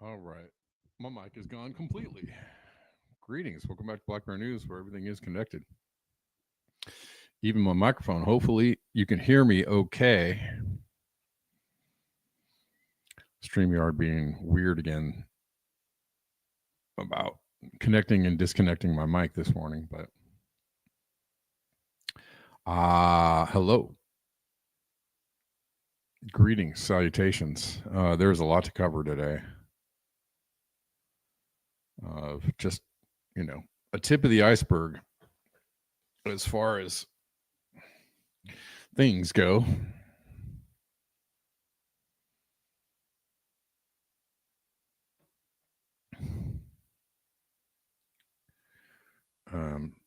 All right. My mic is gone completely. Greetings. Welcome back to Black Bear News, where everything is connected. Even my microphone. Hopefully, you can hear me okay. StreamYard being weird again about connecting and disconnecting my mic this morning. But hello. Greetings, salutations. There's a lot to cover today. Just, a tip of the iceberg as far as things go.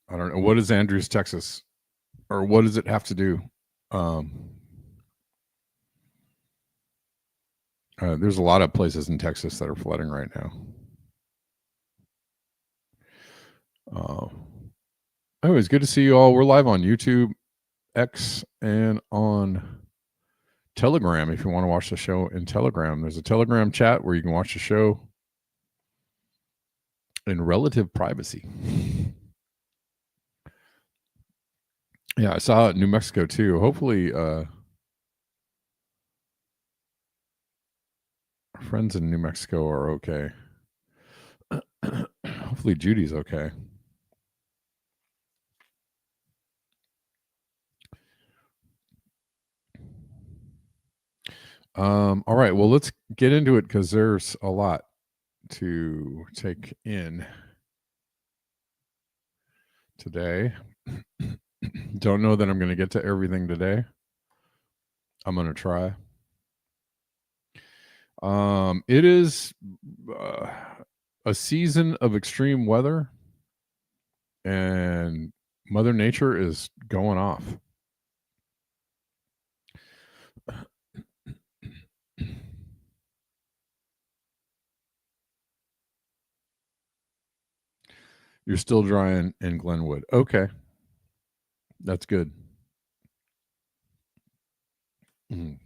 I don't know. What is Andrews, Texas? Or what does it have to do? There's a lot of places in Texas that are flooding right now. Anyways, good to see you all. We're live on YouTube, X, and on Telegram. If you want to watch the show in Telegram, there's a Telegram chat where you can watch the show in relative privacy. Yeah, I saw it in New Mexico too. Hopefully, friends in New Mexico are okay. Hopefully, Judy's okay. All right. Well, let's get into it because there's a lot to take in today. Don't know that I'm going to get to everything today. I'm going to try. It is a season of extreme weather, and Mother Nature is going off. You're still drying in Glenwood. Okay. That's good. Mhm.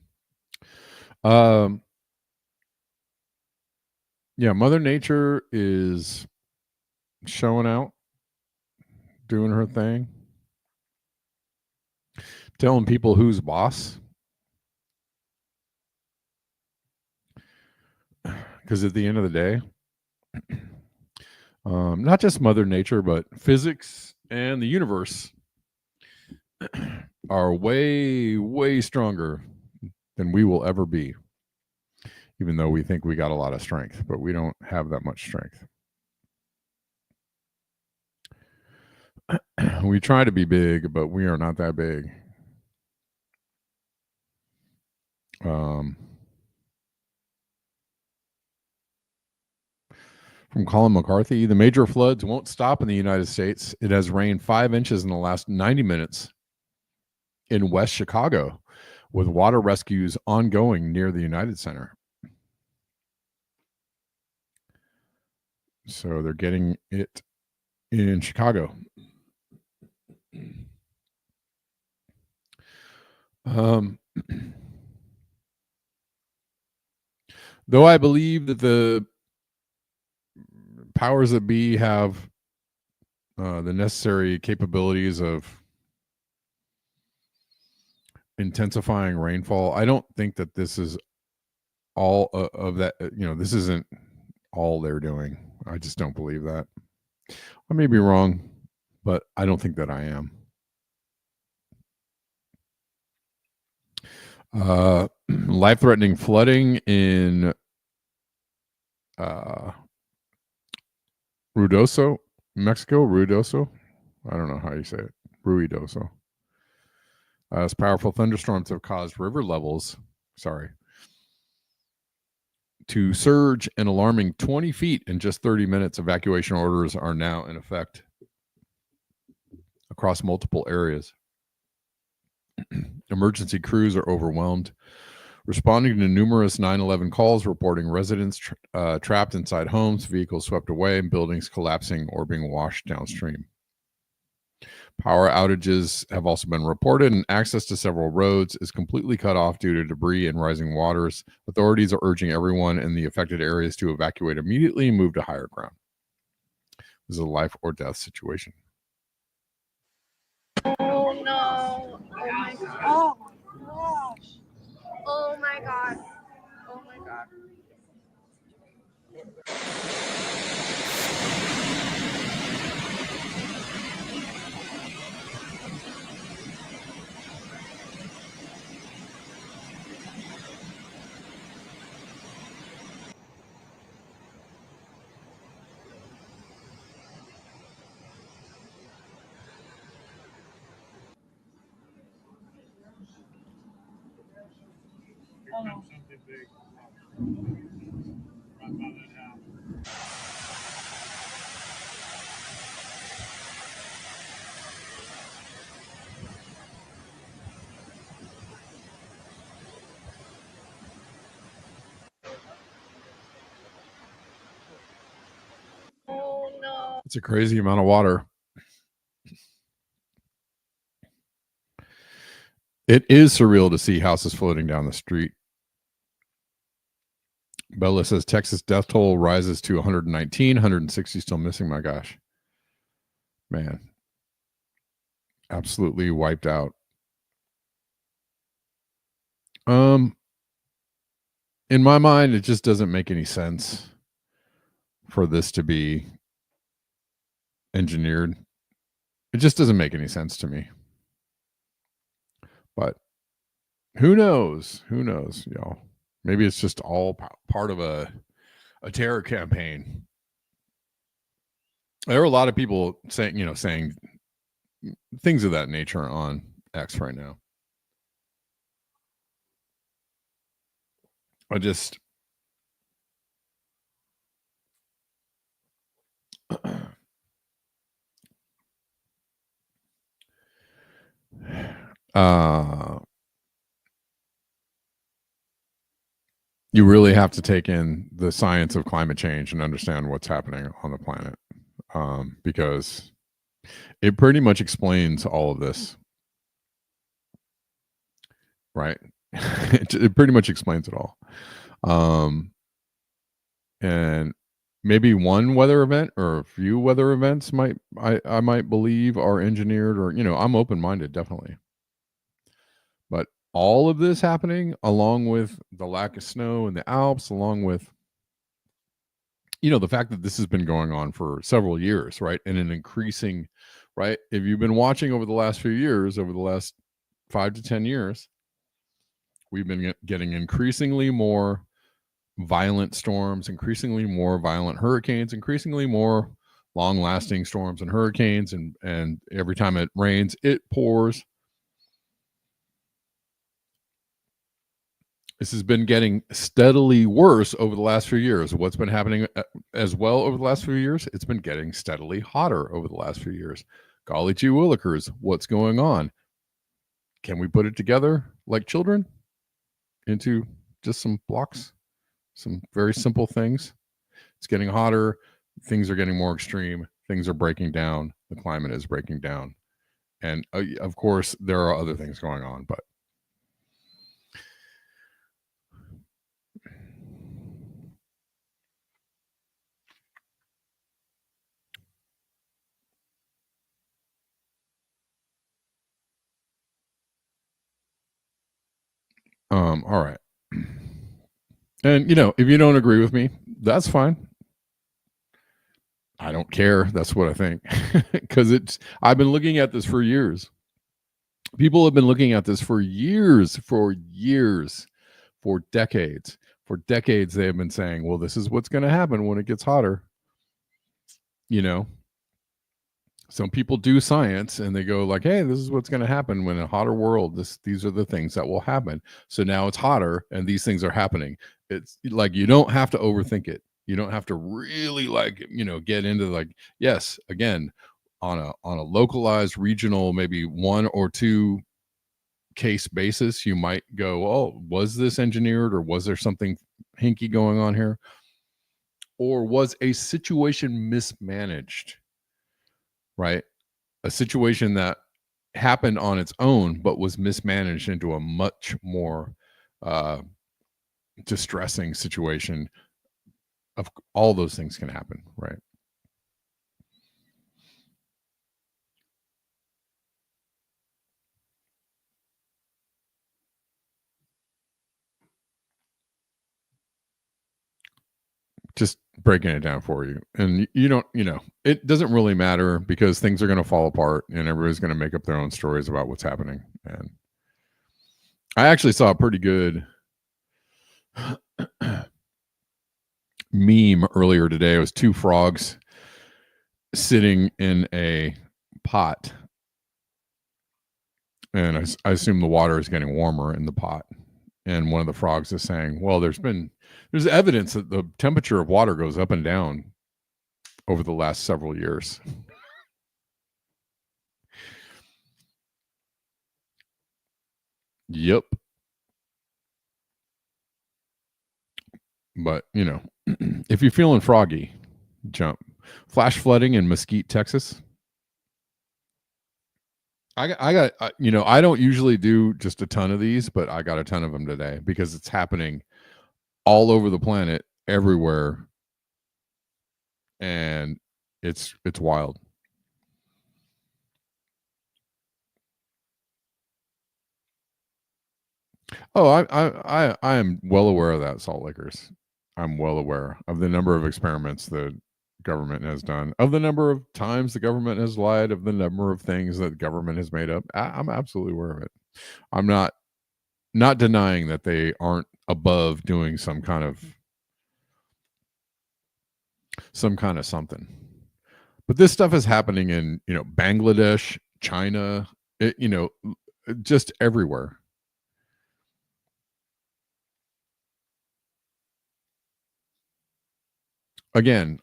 Yeah, Mother Nature is showing out, doing her thing, telling people who's boss. Because at the end of the day, not just Mother Nature, but physics and the universe are way, way stronger than we will ever be. Even though we think we got a lot of strength, but we don't have that much strength. We try to be big, but we are not that big. From Colin McCarthy, the major floods won't stop in the United States. It has rained 5 inches in the last 90 minutes in West Chicago, with water rescues ongoing near the United Center. So they're getting it in Chicago. Though I believe that the powers that be have the necessary capabilities of intensifying rainfall, I don't think that this is all of that. This isn't all they're doing. I just don't believe that. I may be wrong, but I don't think that I am. Life-threatening flooding in Ruidoso, Mexico. Ruidoso. I don't know how you say it. Ruidoso. As powerful thunderstorms have caused river levels, to surge an alarming 20 feet in just 30 minutes. Evacuation orders are now in effect across multiple areas. Emergency crews are overwhelmed, responding to numerous 911 calls reporting residents trapped inside homes, vehicles swept away, and buildings collapsing or being washed downstream. Power outages have also been reported, and access to several roads is completely cut off due to debris and rising waters. Authorities are urging everyone in the affected areas to evacuate immediately and move to higher ground. This is a life or death situation. Oh no! Oh my god! Oh gosh! Oh my god! Oh my god! Oh. Oh no! It's a crazy amount of water. It is surreal to see houses floating down the street. Bella says Texas death toll rises to 119, 160 still missing. My gosh. Man. Absolutely wiped out. In my mind, it just doesn't make any sense for this to be engineered. It just doesn't make any sense to me. But who knows? Who knows, y'all? Maybe it's just all part of a terror campaign. There are a lot of people saying things of that nature on X right now. I just you really have to take in the science of climate change and understand what's happening on the planet, because it pretty much explains all of this, right? It pretty much explains it all. And maybe one weather event or a few weather events I might believe are engineered, or I'm open-minded, definitely. But all of this happening, along with the lack of snow in the Alps, along with the fact that this has been going on for several years, right? And an increasing, right? If you've been watching over the last few years, over the last 5 to 10 years, we've been getting increasingly more violent storms, increasingly more violent hurricanes, increasingly more long-lasting storms and hurricanes, and every time it rains, it pours. This has been getting steadily worse over the last few years. What's been happening as well over the last few years? It's been getting steadily hotter over the last few years. Golly gee willikers, what's going on? Can we put it together like children into just some blocks? Some very simple things. It's getting hotter. Things are getting more extreme. Things are breaking down. The climate is breaking down. And of course, there are other things going on, but all right. And if you don't agree with me, that's fine. I don't care. That's what I think. Because I've been looking at this for years. People have been looking at this for years, for decades. For decades, they have been saying, well, this is what's going to happen when it gets hotter. Some people do science and they go like, hey, this is what's going to happen when in a hotter world, these are the things that will happen. So now it's hotter and these things are happening. It's like, you don't have to overthink it. You don't have to really get into yes, again, on a localized, regional, maybe 1 or 2 case basis, you might go, oh, was this engineered, or was there something hinky going on here? Or was a situation mismanaged? Right? A situation that happened on its own, but was mismanaged into a much more distressing situation. Of all those things can happen, right? Just breaking it down for you. And you don't, it doesn't really matter, because things are going to fall apart and everybody's going to make up their own stories about what's happening. And I actually saw a pretty good meme earlier today. It was 2 frogs sitting in a pot. And I assume the water is getting warmer in the pot. And one of the frogs is saying, well, there's evidence that the temperature of water goes up and down over the last several years. Yep. But, if you're feeling froggy, jump Flash flooding in Mesquite, Texas. I got I don't usually do just a ton of these, but I got a ton of them today because it's happening all over the planet, everywhere, and it's wild. Oh, I am well aware of that, Salt Lakers. I'm well aware of the number of experiments the government has done, of the number of times the government has lied, of the number of things that the government has made up. I'm absolutely aware of it. I'm not denying that they aren't above doing some kind of something. But this stuff is happening in, Bangladesh, China, just everywhere. Again,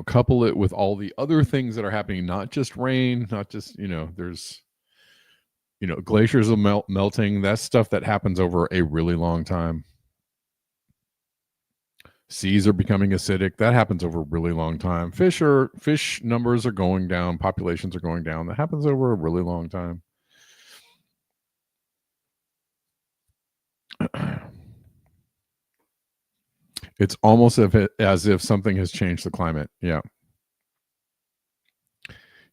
couple it with all the other things that are happening, not just rain, not just, there's, glaciers are melting. That's stuff that happens over a really long time. Seas are becoming acidic. That happens over a really long time. Fish numbers are going down. Populations are going down. That happens over a really long time. It's almost as if something has changed the climate. Yeah.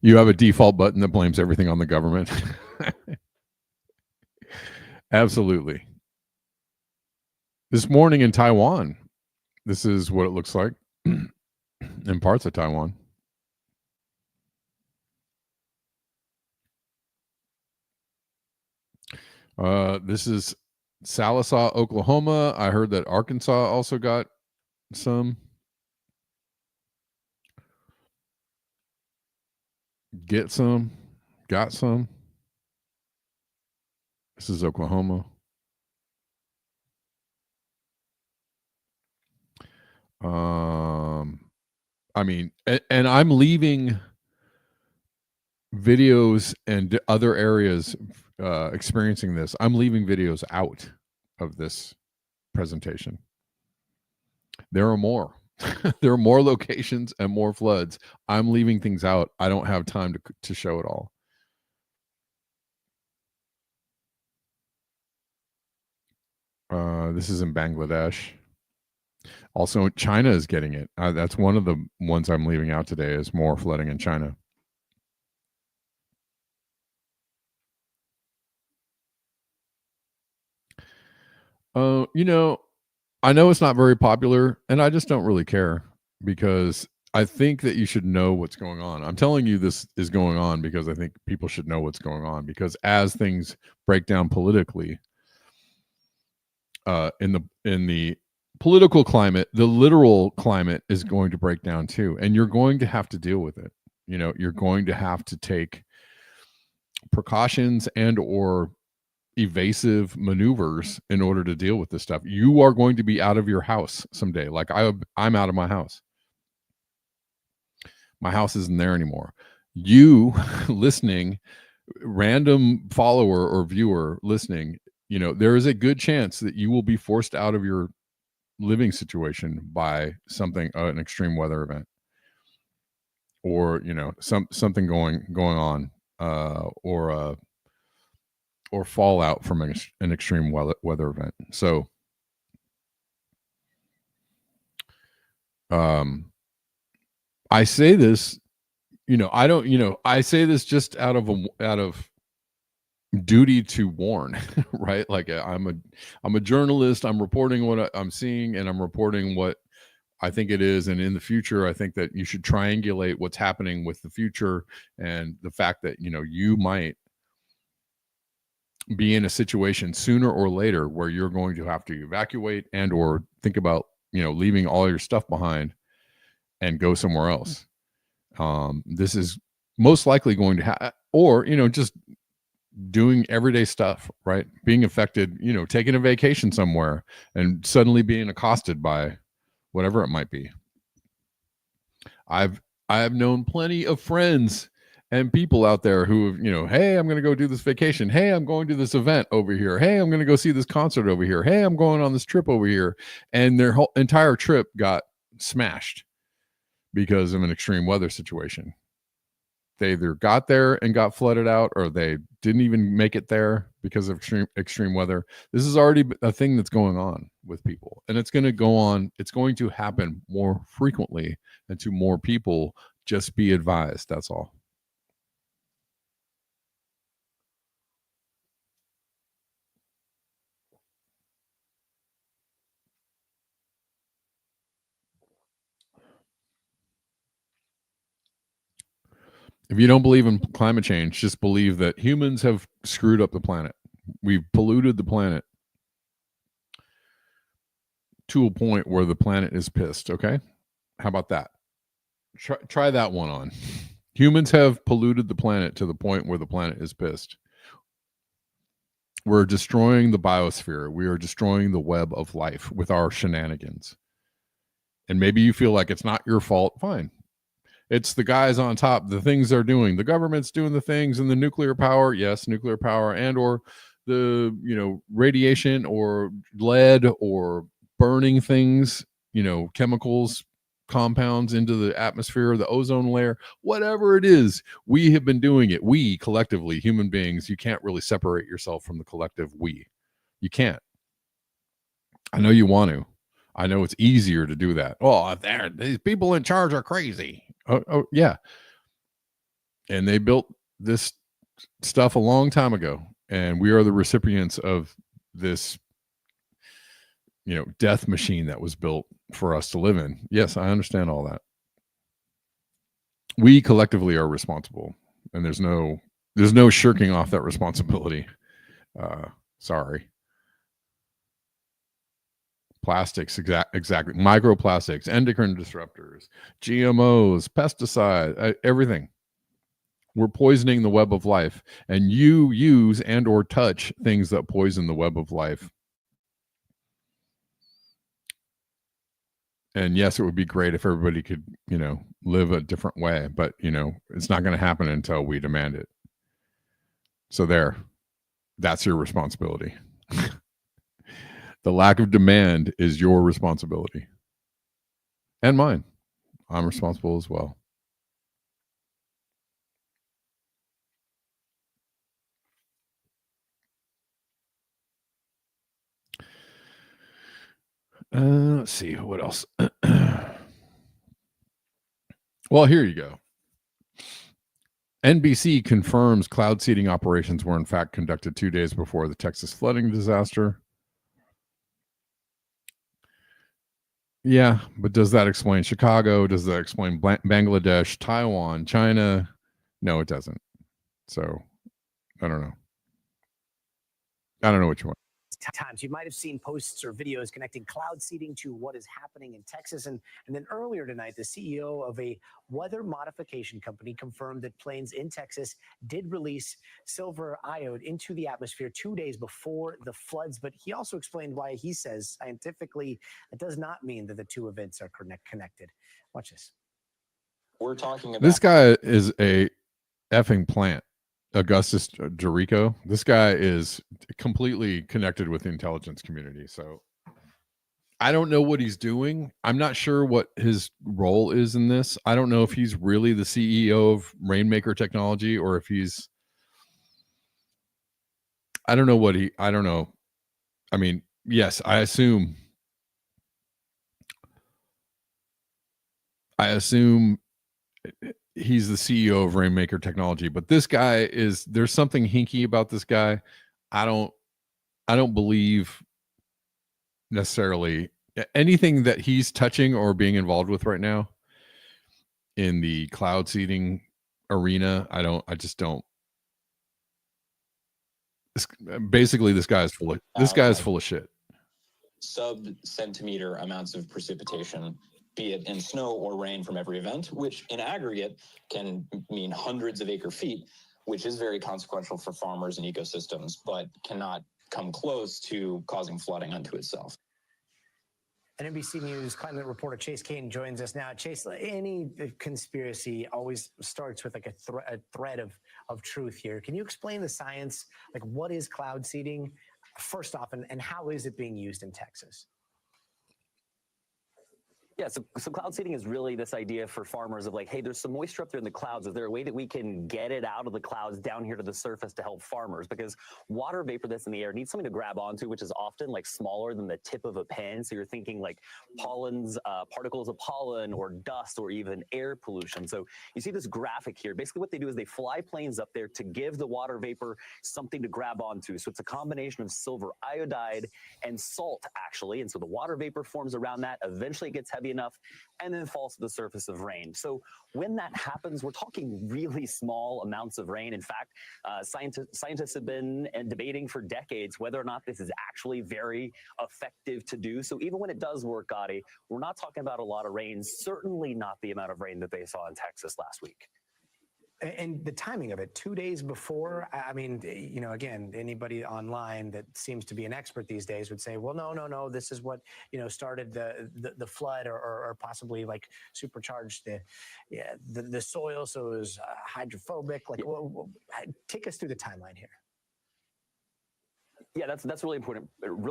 You have a default button that blames everything on the government. Absolutely. This morning in Taiwan, this is what it looks like in parts of Taiwan. This is Sallisaw, Oklahoma. I heard that Arkansas also got some. Get some. Got some. This is Oklahoma. I mean, and I'm leaving videos and other areas experiencing this. I'm leaving videos out of this presentation. There are more. There are more locations and more floods. I'm leaving things out. I don't have time to show it all. This is in Bangladesh. Also, China is getting it. That's one of the ones I'm leaving out today is more flooding in China. I know it's not very popular, and I just don't really care because I think that you should know what's going on. I'm telling you this is going on because I think people should know what's going on, because as things break down politically, in the political climate, the literal climate is going to break down too, and you're going to have to deal with it. You're going to have to take precautions and or evasive maneuvers in order to deal with this stuff. You are going to be out of your house someday. Like I'm out of my house. My house isn't there anymore. You listening, random follower or viewer listening, there is a good chance that you will be forced out of your living situation by something, an extreme weather event, or something going on, or fallout from an extreme weather event. So, I say this, I don't, I say this just out of duty to warn, right? Like I'm a journalist. I'm reporting what I'm seeing, and I'm reporting what I think it is. And in the future, I think that you should triangulate what's happening with the future and the fact that, you might be in a situation sooner or later where you're going to have to evacuate and or think about, leaving all your stuff behind and go somewhere else. This is most likely going to happen, or, just doing everyday stuff, right? Being affected, taking a vacation somewhere and suddenly being accosted by whatever it might be. I have known plenty of friends and people out there who have, hey, I'm going to go do this vacation. Hey, I'm going to this event over here. Hey, I'm going to go see this concert over here. Hey, I'm going on this trip over here. And their whole entire trip got smashed because of an extreme weather situation. They either got there and got flooded out, or they didn't even make it there because of extreme weather. This is already a thing that's going on with people, and it's going to go on. It's going to happen more frequently and to more people. Just be advised. That's all. If you don't believe in climate change, just believe that humans have screwed up the planet. We've polluted the planet to a point where the planet is pissed. Okay. How about that? Try that one on. Humans have polluted the planet to the point where the planet is pissed. We're destroying the biosphere. We are destroying the web of life with our shenanigans. And maybe you feel like it's not your fault. Fine. It's the guys on top, the things they're doing. The government's doing the things, and the nuclear power, yes, nuclear power, and or the radiation or lead or burning things, chemicals, compounds into the atmosphere, the ozone layer, whatever it is, we have been doing it. We collectively, human beings, you can't really separate yourself from the collective we. You can't. I know you want to. I know it's easier to do that. Oh, these people in charge are crazy. Oh, yeah. And they built this stuff a long time ago, and we are the recipients of this, death machine that was built for us to live in. Yes, I understand all that. We collectively are responsible, and there's no shirking off that responsibility. Sorry. Plastics, exactly. Microplastics, endocrine disruptors, GMOs, pesticides, everything. We're poisoning the web of life, and you use and or touch things that poison the web of life. And yes, it would be great if everybody could, live a different way, but it's not going to happen until we demand it. So that's your responsibility. The lack of demand is your responsibility. And mine. I'm responsible as well. Let's see. What else? Well, here you go. NBC confirms cloud seeding operations were in fact conducted 2 days before the Texas flooding disaster. Yeah, but does that explain Chicago? Does that explain Bangladesh, Taiwan, China? No, it doesn't. So, I don't know. I don't know which one. Times you might have seen posts or videos connecting cloud seeding to what is happening in Texas. And then earlier tonight, the CEO of a weather modification company confirmed that planes in Texas did release silver iode into the atmosphere 2 days before the floods. But he also explained why he says scientifically it does not mean that the two events are connected. Watch this. We're talking about this guy is a effing plant. Augustus Jericho. This guy is completely connected with the intelligence community. So I don't know what he's doing. I'm not sure what his role is in this. I don't know if he's really the CEO of Rainmaker Technology or if he's, I don't know. I mean, yes, I assume he's the CEO of Rainmaker Technology, but this guy there's something hinky about this guy. I don't believe necessarily anything that he's touching or being involved with right now in the cloud seeding arena. I just don't. Basically, this guy is full of shit. Sub-centimeter amounts of precipitation, be it in snow or rain from every event, which in aggregate can mean hundreds of acre feet, which is very consequential for farmers and ecosystems, but cannot come close to causing flooding unto itself. And NBC News climate reporter Chase Kane joins us now. Chase, any conspiracy always starts with like a thread of truth here. Can you explain the science? Like, what is cloud seeding, first off, and how is it being used in Texas? Yeah, so cloud seeding is really this idea for farmers of like, hey, there's some moisture up there in the clouds. Is there a way that we can get it out of the clouds down here to the surface to help farmers? Because water vapor that's in the air needs something to grab onto, which is often like smaller than the tip of a pen. So you're thinking like pollens, particles of pollen or dust or even air pollution. So you see this graphic here. Basically what they do is they fly planes up there to give the water vapor something to grab onto. So it's a combination of silver iodide and salt, actually. And so the water vapor forms around that. Eventually it gets heavy enough and then falls to the surface of rain. So when that happens, we're talking really small amounts of rain. In fact, scientists have been debating for decades whether or not this is actually very effective to do. So even when it does work, Gotti, we're not talking about a lot of rain, certainly not the amount of rain that they saw in Texas last week. And the timing of it, 2 days before, I mean, you know, again, anybody online that seems to be an expert these days would say, well, no, this is what, you know, started the flood or possibly like supercharged the soil. So it was hydrophobic. Like, take us through the timeline here. Yeah, that's really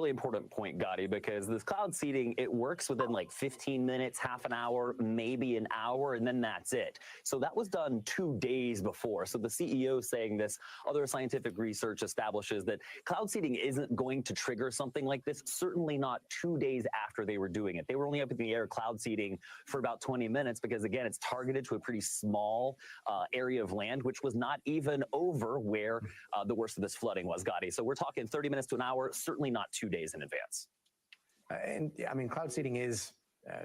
important point, Gotti, because this cloud seeding, it works within like 15 minutes, half an hour, maybe an hour, and then that's it. So that was done 2 days before. So the CEO saying this, other scientific research establishes that cloud seeding isn't going to trigger something like this, certainly not 2 days after they were doing it. They were only up in the air cloud seeding for about 20 minutes because, again, it's targeted to a pretty small area of land, which was not even over where the worst of this flooding was, Gotti. So we're talking 30 minutes to an hour, certainly not 2 days in advance. And I mean, cloud seeding is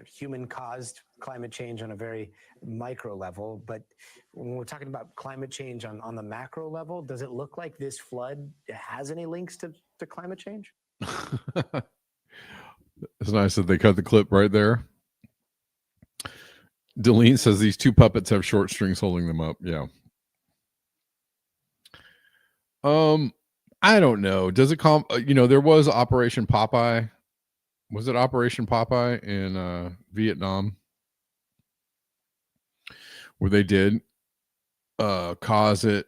human-caused climate change on a very micro level. But when we're talking about climate change on the macro level, does it look like this flood has any links to climate change? It's nice that they cut the clip right there. Deline says these two puppets have short strings holding them up. Yeah. I don't know. Does it come? You know, there was Operation Popeye. Was it Operation Popeye in Vietnam, where they did cause it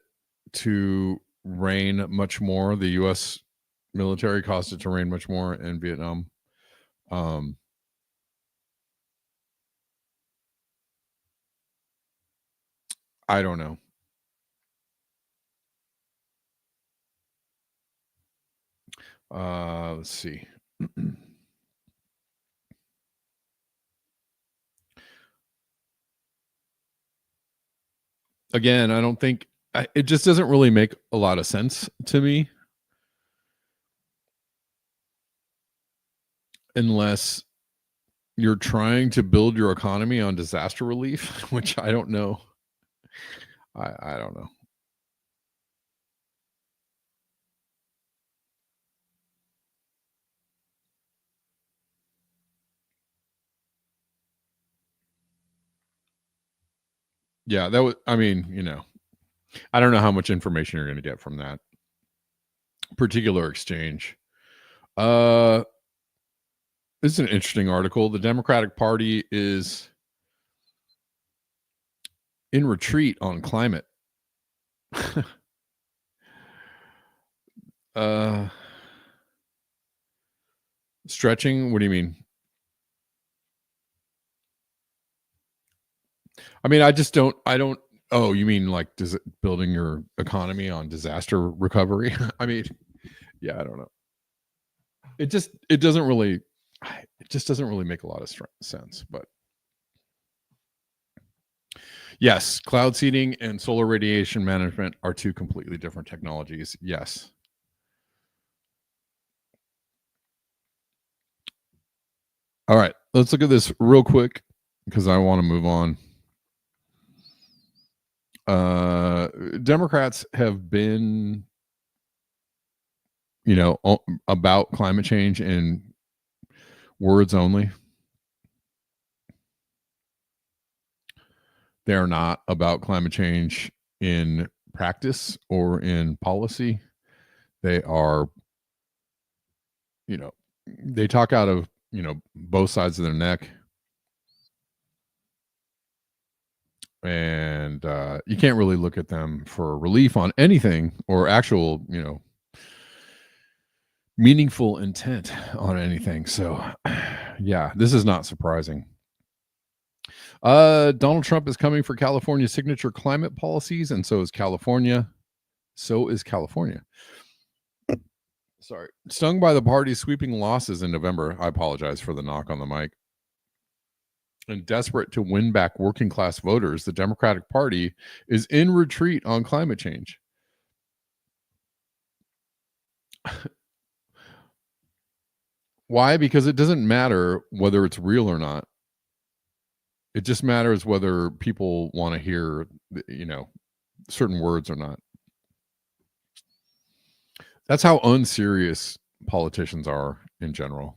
to rain much more? The U.S. military caused it to rain much more in Vietnam. I don't know. Let's see. Again, I don't think it just doesn't really make a lot of sense to me, unless you're trying to build your economy on disaster relief, which I don't know. I don't know. Yeah, that was, I mean, you know, I don't know how much information you're going to get from that particular exchange. This is an interesting article. The Democratic Party is in retreat on climate. Stretching? What do you mean? I mean, I don't. Oh, you mean like building your economy on disaster recovery? I mean, yeah, I don't know. It just doesn't really make a lot of sense. But yes, cloud seeding and solar radiation management are two completely different technologies. Yes. All right, let's look at this real quick because I want to move on. Democrats have been, you know, about climate change in words only. They are not about climate change in practice or in policy. They are, you know, they talk out of, you know, both sides of their neck. And you can't really look at them for relief on anything or actual, you know, meaningful intent on anything. So, yeah, this is not surprising. Donald Trump is coming for California's signature climate policies, and so is California. Sorry. Stung by the party's sweeping losses in November, I apologize for the knock on the mic, and desperate to win back working class voters, the Democratic Party is in retreat on climate change. Why? Because it doesn't matter whether it's real or not. It just matters whether people want to hear, certain words or not. That's how unserious politicians are in general.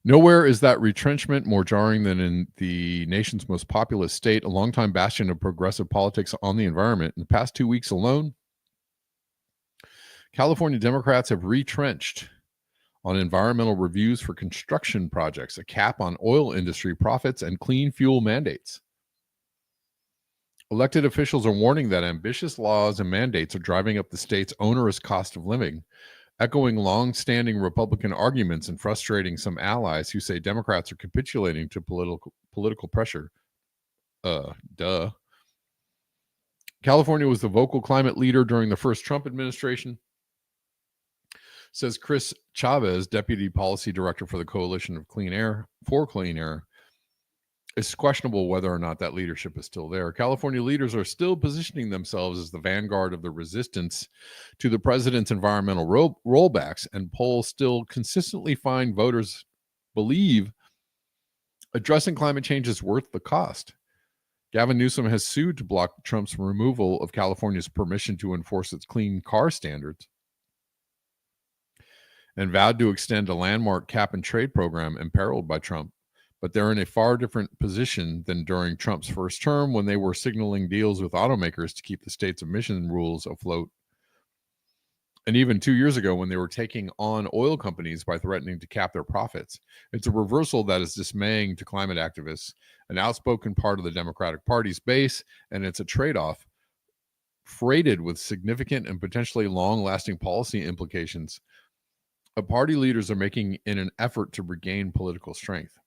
Nowhere is that retrenchment more jarring than in the nation's most populous state, a longtime bastion of progressive politics on the environment. In the past 2 weeks alone, California Democrats have retrenched on environmental reviews for construction projects, a cap on oil industry profits, and clean fuel mandates. Elected officials are warning that ambitious laws and mandates are driving up the state's onerous cost of living, echoing long-standing Republican arguments and frustrating some allies who say Democrats are capitulating to political pressure. California was the vocal climate leader during the first Trump administration, says Chris Chavez, Deputy Policy Director for the Coalition of Clean Air. It's questionable whether or not that leadership is still there. California leaders are still positioning themselves as the vanguard of the resistance to the president's environmental rollbacks, and polls still consistently find voters believe addressing climate change is worth the cost. Gavin Newsom has sued to block Trump's removal of California's permission to enforce its clean car standards and vowed to extend a landmark cap and trade program imperiled by Trump. But they're in a far different position than during Trump's first term, when they were signaling deals with automakers to keep the state's emission rules afloat. And even 2 years ago, when they were taking on oil companies by threatening to cap their profits. It's a reversal that is dismaying to climate activists, an outspoken part of the Democratic Party's base, and it's a trade-off freighted with significant and potentially long-lasting policy implications party leaders are making in an effort to regain political strength.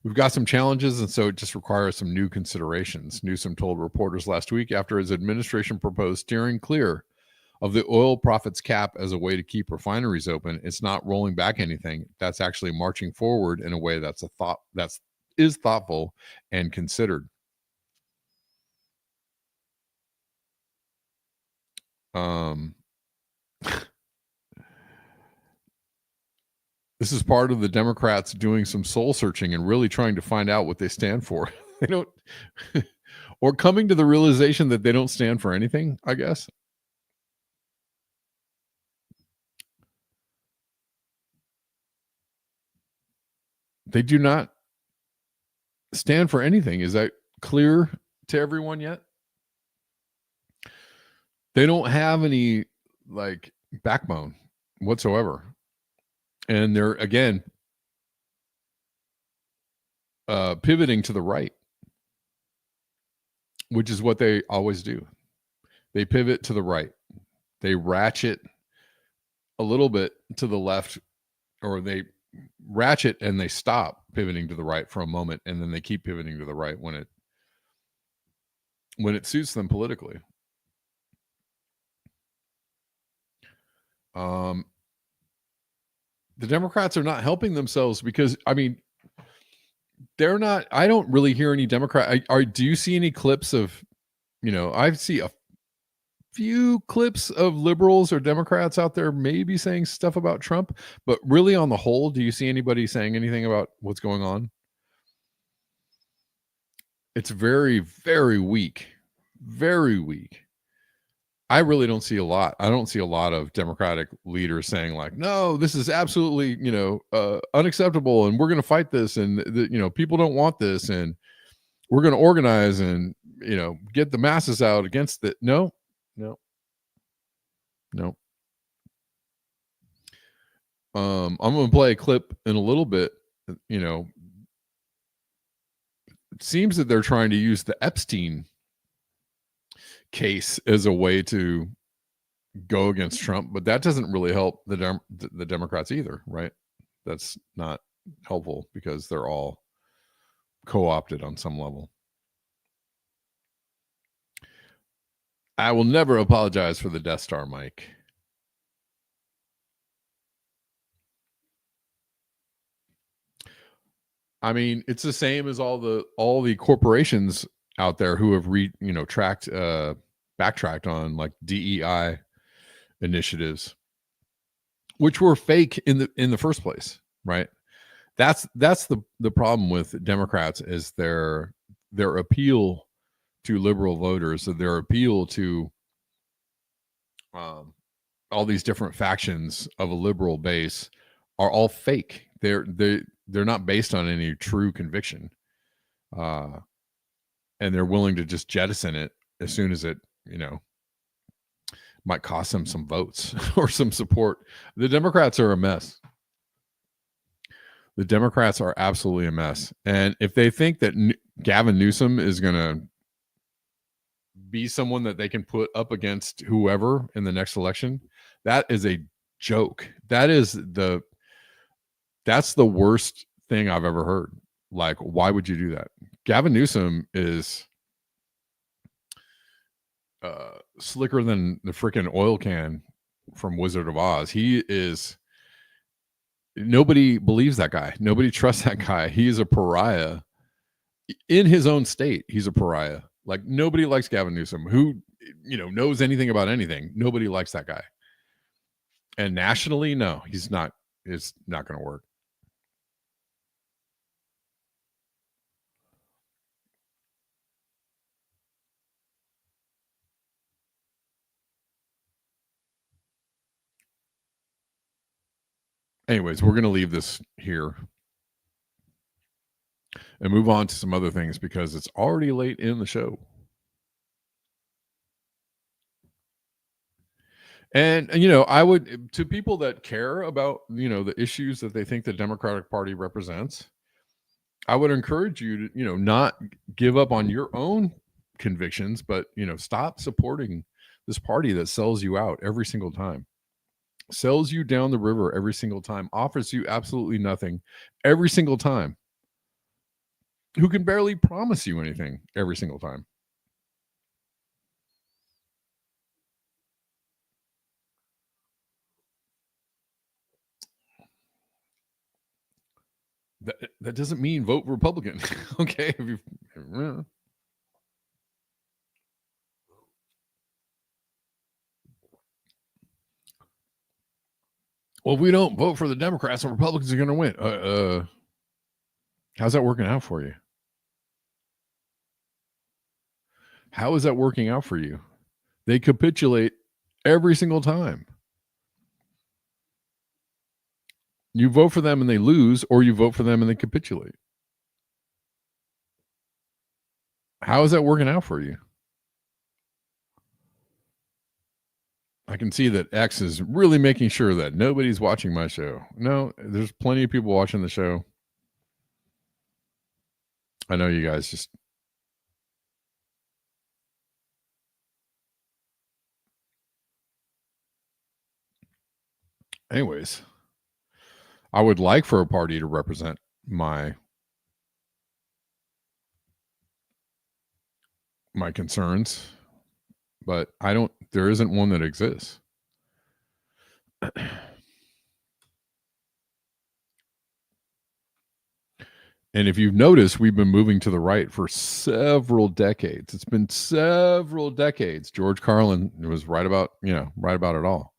We've got some challenges, and so it just requires some new considerations. Newsom told reporters last week after his administration proposed steering clear of the oil profits cap as a way to keep refineries open. It's not rolling back anything. That's actually marching forward in a way that's is thoughtful and considered. This is part of the Democrats doing some soul searching and really trying to find out what they stand for. They don't, or coming to the realization that they don't stand for anything, I guess. They do not stand for anything. Is that clear to everyone yet? They don't have any backbone whatsoever. And they're, again, pivoting to the right, which is what they always do. They pivot to the right. They ratchet a little bit to the left, or they ratchet and they stop pivoting to the right for a moment, and then they keep pivoting to the right when it suits them politically. The Democrats are not helping themselves because, they're not. I don't really hear any Democrat. Do you see any clips of, I see a few clips of liberals or Democrats out there maybe saying stuff about Trump, but really on the whole, do you see anybody saying anything about what's going on? It's very, very weak. Very weak. I really don't see a lot. I don't see a lot of Democratic leaders saying no, this is absolutely, unacceptable, and we're going to fight this, and people don't want this, and we're going to organize and, get the masses out against it. No. I'm going to play a clip in a little bit. It seems that they're trying to use the Epstein case as a way to go against Trump, but that doesn't really help the Democrats either, right? That's not helpful because they're all co-opted on some level. I will never apologize for the Death Star, Mike. I mean, it's the same as all the corporations out there who have backtracked on like DEI initiatives, which were fake in the first place, right? That's the problem with Democrats is their appeal to liberal voters, so their appeal to all these different factions of a liberal base are all fake. They're not based on any true conviction, and they're willing to just jettison it as soon as it might cost them some votes or some support. The Democrats are a mess. The Democrats are absolutely a mess. And if they think that Gavin Newsom is going to be someone that they can put up against whoever in the next election, that is a joke. That's the worst thing I've ever heard. Like, why would you do that? Gavin Newsom is slicker than the freaking oil can from Wizard of Oz. Nobody believes that guy. Nobody trusts that guy. He is a pariah in his own state. He's a pariah. Like, nobody likes Gavin Newsom. Who knows anything about anything? Nobody likes that guy. And nationally, no, he's not. It's not going to work. Anyways, we're going to leave this here and move on to some other things because it's already late in the show. And I would, to people that care about, the issues that they think the Democratic Party represents, I would encourage you to, not give up on your own convictions, but, stop supporting this party that sells you out every single time. Sells you down the river every single time, offers you absolutely nothing every single time, who can barely promise you anything every single time. That doesn't mean vote Republican. Okay. Well, if we don't vote for the Democrats, the Republicans are going to win. How's that working out for you? How is that working out for you? They capitulate every single time. You vote for them and they lose, or you vote for them and they capitulate. How is that working out for you? I can see that X is really making sure that nobody's watching my show. No, there's plenty of people watching the show. I know you guys just... Anyways, I would like for a party to represent my concerns, but there isn't one that exists. And if you've noticed, we've been moving to the right for several decades. It's been several decades. George Carlin was right about it all.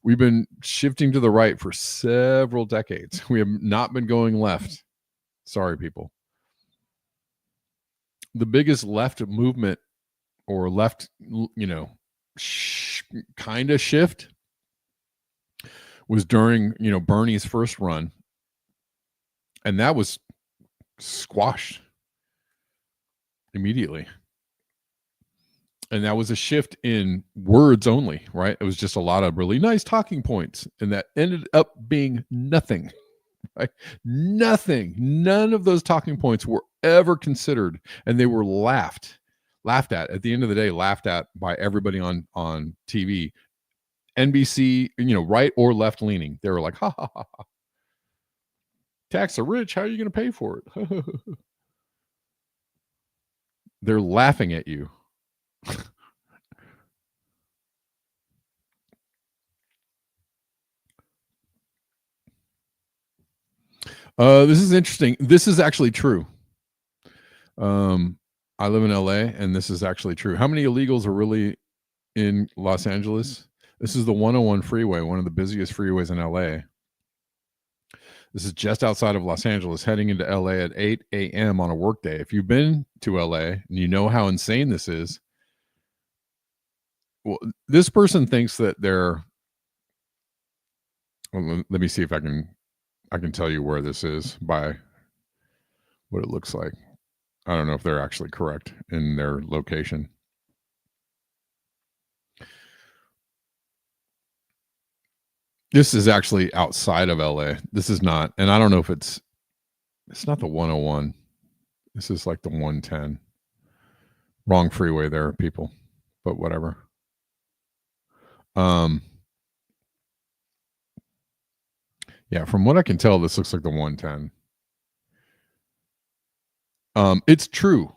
We've been shifting to the right for several decades. We have not been going left. Sorry, people. The biggest left movement or left, kind of shift was during, Bernie's first run. And that was squashed immediately. And that was a shift in words only, right? It was just a lot of really nice talking points. And that ended up being nothing, right? Nothing. None of those talking points were ever considered. And they were laughed. laughed at the end of the day, laughed at by everybody on TV, NBC, right or left leaning. They were like, ha ha ha, ha. Tax the rich, how are you going to pay for it? They're laughing at you. This is interesting. This is actually true. I live in LA, and this is actually true. How many illegals are really in Los Angeles? This is the 101 freeway, one of the busiest freeways in LA. This is just outside of Los Angeles, heading into LA at 8 a.m. on a workday. If you've been to LA and you know how insane this is, well, this person thinks that they're. Well, let me see if I can tell you where this is by what it looks like. I don't know if they're actually correct in their location. This is actually outside of LA. This is not, and I don't know if it's not the 101. This is like the 110. Wrong freeway there, people, but whatever. Yeah, from what I can tell, this looks like the 110. It's true.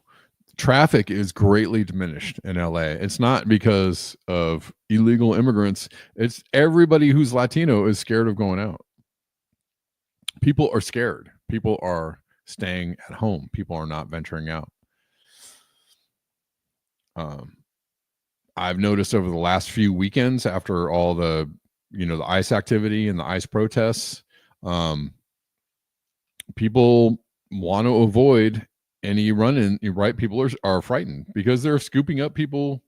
Traffic is greatly diminished in LA. It's not because of illegal immigrants. It's everybody who's Latino is scared of going out. People are scared. People are staying at home. People are not venturing out. I've noticed over the last few weekends, after all the, the ICE activity and the ICE protests, people want to avoid any run-in, right? People are frightened because they're scooping up people.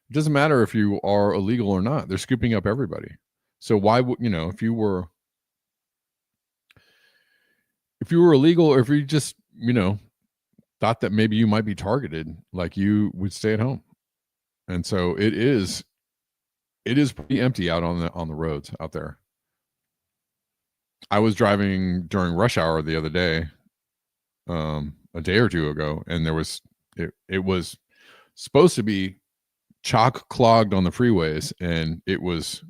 It doesn't matter if you are illegal or not. They're scooping up everybody. So why would, if you were illegal, or if you just, thought that maybe you might be targeted, like, you would stay at home. And so it is pretty empty out on the roads out there. I was driving during rush hour the other day, a day or two ago, and there was it was supposed to be chock clogged on the freeways, and it was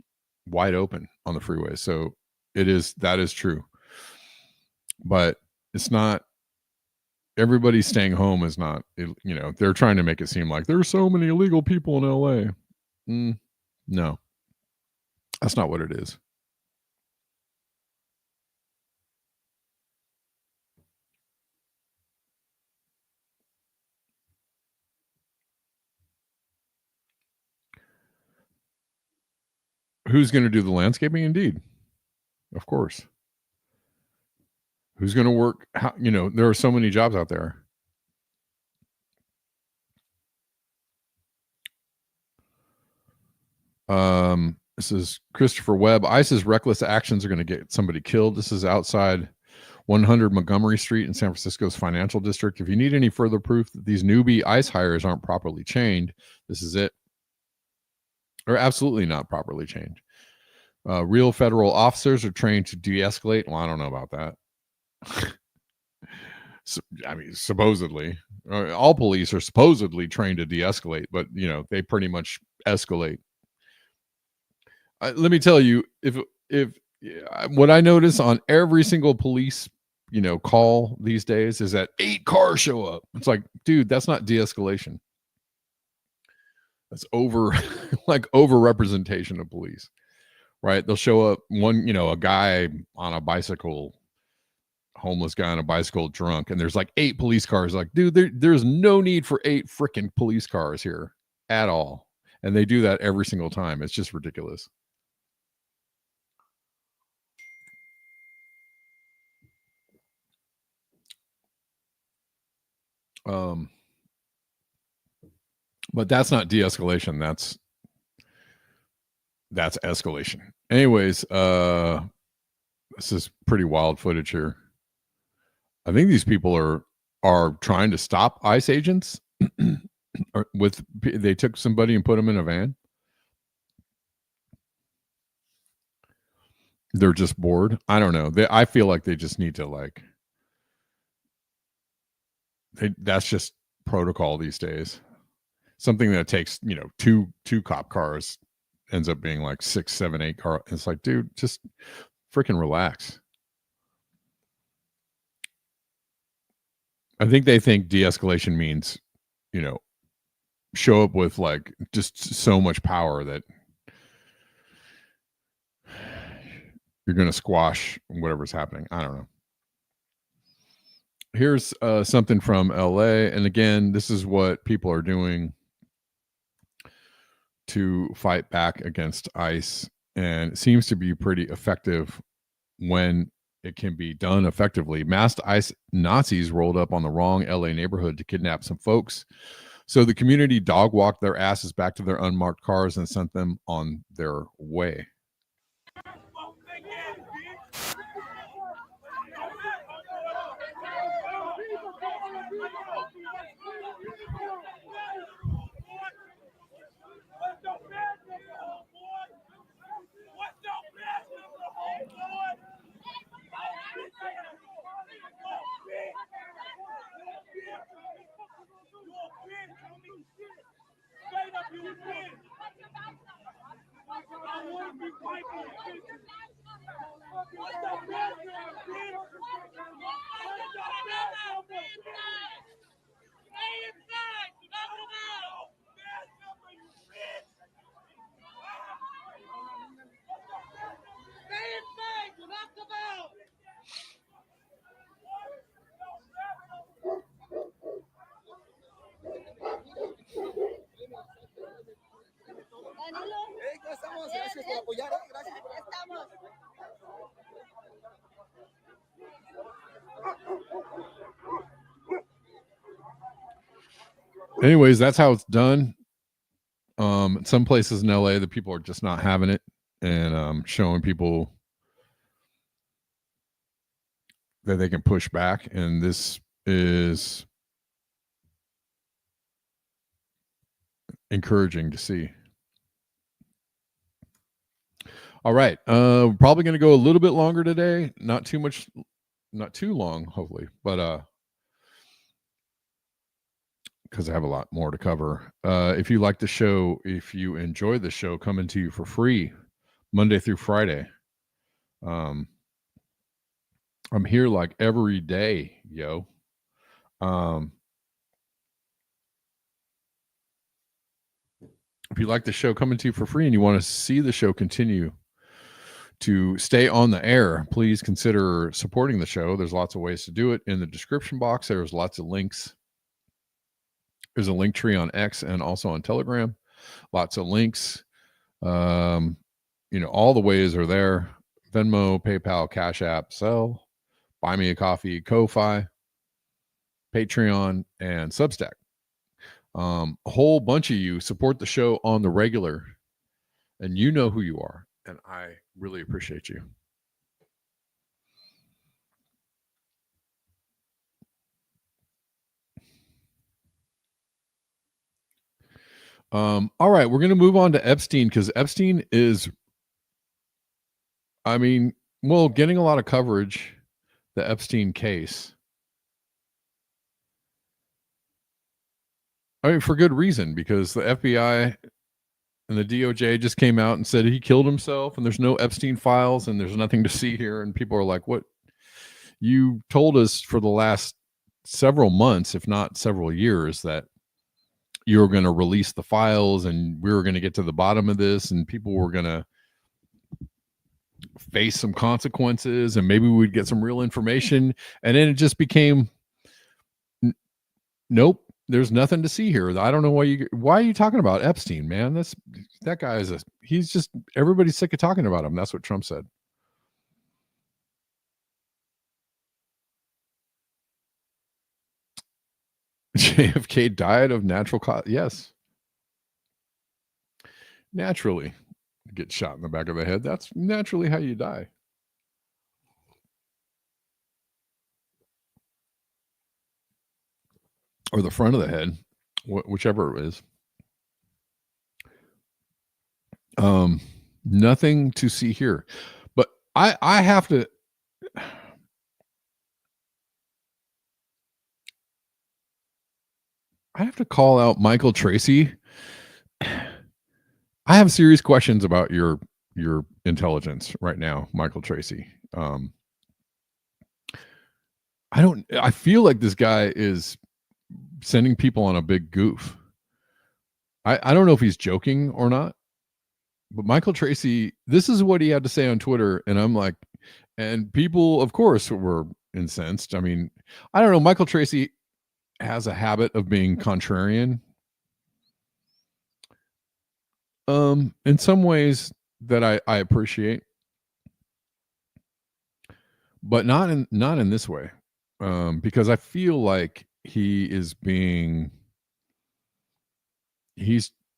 wide open on the freeways. So that is true, but it's not. Everybody staying home is not. They're trying to make it seem like there's so many illegal people in LA. No, that's not what it is. Who's going to do the landscaping? Indeed. Of course. Who's going to work? There are so many jobs out there. This is Christopher Webb. ICE's reckless actions are going to get somebody killed. This is outside 100 Montgomery Street in San Francisco's financial district. If you need any further proof that these newbie ICE hires aren't properly chained, this is it. Or absolutely not properly chained. Real federal officers are trained to de-escalate. Well, I don't know about that. Supposedly. All police are supposedly trained to de-escalate, but, they pretty much escalate. Let me tell you, if what I notice on every single police, call these days is that 8 cars show up. It's like, dude, that's not de-escalation. That's over representation of police, right? They'll show up a guy on a bicycle, homeless guy on a bicycle, drunk, and there's like 8 police cars. Like, dude, there's no need for 8 freaking police cars here at all. And they do that every single time. It's just ridiculous. But that's not de-escalation. That's escalation. Anyways, this is pretty wild footage here. I think these people are trying to stop ICE agents. They took somebody and put them in a van. They're just bored. I don't know. I feel like they just need to that's just protocol these days. something that takes, you know, two cop cars ends up being like 6, 7, 8 car. It's like, dude, just freaking relax. I think they think de-escalation means, you know, show up with like just so much power that you're going to squash whatever's happening. I don't know. Here's something from LA. And again, this is what people are doing to fight back against ICE. And it seems to be pretty effective when it can be done effectively. Masked ICE Nazis rolled up on the wrong LA neighborhood to kidnap some folks. So the community dog walked their asses back to their unmarked cars and sent them on their way. Anyways, that's how it's done. Some places in LA, the people are just not having it and showing people that they can push back. And this is encouraging to see. All right. Probably going to go a little bit longer today. Not too much, not too long, hopefully, but because I have a lot more to cover. If you like the show, if you enjoy the show, coming to you for free Monday through Friday. I'm here like every day, yo. If you like the show, coming to you for free, and you want to see the show continue to stay on the air, please consider supporting the show. There's lots of ways to do it. In the description box, there's lots of links. There's a link tree on X and also on Telegram. Lots of links. You know, all the ways are there. Venmo, PayPal, Cash App, Zelle, Buy Me a Coffee, Ko-Fi, Patreon, and Substack. A whole bunch of you support the show on the regular, and you know who you are, and I really appreciate you. All right, we're going to move on to Epstein, because Epstein is, I mean, well, getting a lot of coverage, the Epstein case. I mean, for good reason, because the FBI and the DOJ just came out and said he killed himself and there's no Epstein files and there's nothing to see here. And people are like, what? You told us for the last several months, if not several years, that you were going to release the files and we were going to get to the bottom of this and people were going to face some consequences and maybe we'd get some real information. And then it just became, nope, there's nothing to see here. I don't know why are you talking about Epstein, man? That guy is he's just, everybody's sick of talking about him. That's what Trump said. JFK died of natural cause. Yes. Naturally. Get shot in the back of the head. That's naturally how you die. Or the front of the head, whichever it is. Nothing to see here. But I have to, I have to call out Michael Tracy. I have serious questions about your intelligence right now, Michael Tracy. I feel like this guy is sending people on a big goof. I don't know if he's joking or not, but Michael Tracy, this is what he had to say on Twitter. And I'm like, and people, of course, were incensed. I mean, I don't know. Michael Tracy has a habit of being contrarian. In some ways that I appreciate, but not in this way. Because I feel like he's